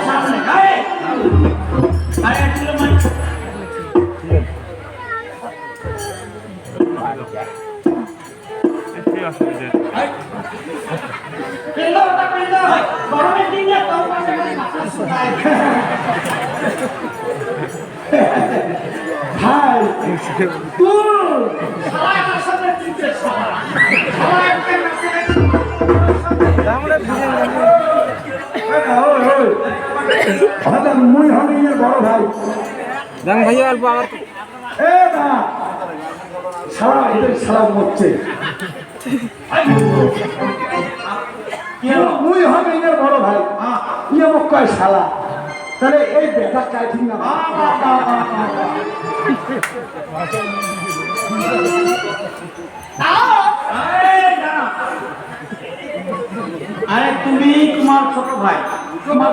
সামনে আরে আরে চলো মানে পেলো গরমের দিনে তোর পাশে মাথা শুকায় ভাই তুই সারা সাথে চিনতে সারা একটা হঠাৎ মুই হবে বড় ভাই জান ভাইয়া অল্প আমার এ না সারা এদের সারা মরছে মুই হবে এর বড় ভাই ইয়ে মোক কয় শালা তাহলে এই বেটা চাই ঠিক না আরে তুমি তোমার ছোট ভাই তোমার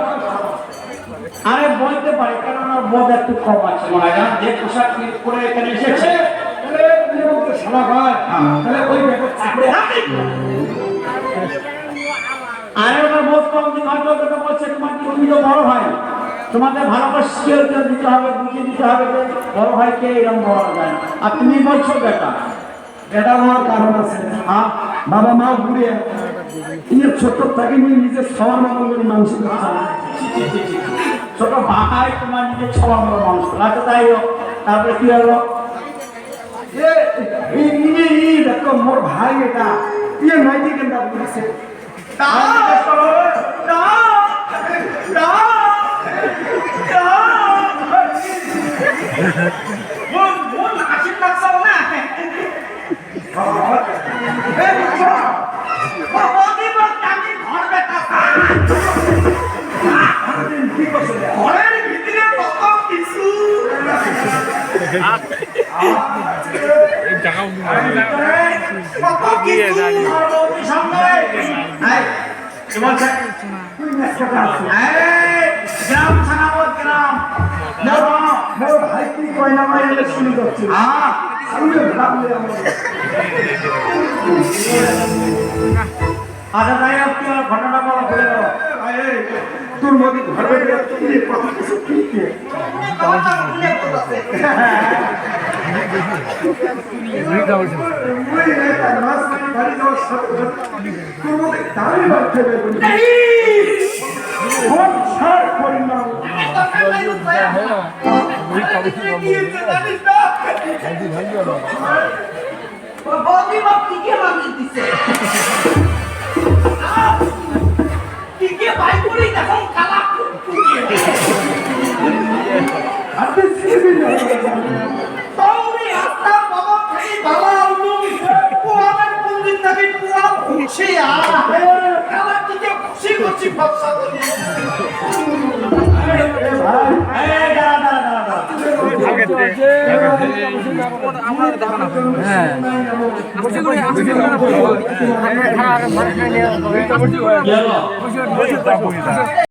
আরে বলতে পারে কারণ আমার বোধ একটু কম আছে মনে হয় যে পোশাক পরে এখানে এসেছে শালা ভাই তাহলে ওই বেটা চাকরি আরে ওনার বোধ কম দিন হয়তো কথা বলছে তোমার তুমি তো বড় ভাই তোমাদের ভালোবাসা দিতে হবে বুঝিয়ে দিতে হবে যে বড় ভাইকে এরকম বলা যায় না। আর তুমি বলছো বেটা এটা আমার কারণ আছে হ্যাঁ বাবা মা ঘুরে ইয়ে ছোট থেকে মুই নিজে সবার মতো করে মানুষ ছোট ভাই তোমার নিজের সবার মতো মানুষ আচ্ছা তাই হোক তারপরে কি হলো দেখো মোর ভাই এটা ইয়ে নাই দিকে না বলেছে ঘরের ভিতরে কত কিছু কত কিছু সামনে গ্রাম থানাবত গ্রাম মোর ভাই কি কয় না মাই এলে শুনি যাচ্ছে আমি ভাবলে আমার আচ্ছা তাই হোক কি হলো ঘটনা বলো বলে দাও তোর মধ্যে ঘরে তুই কথা কিছু ঠিক আমরা দেখানো হ্যাঁ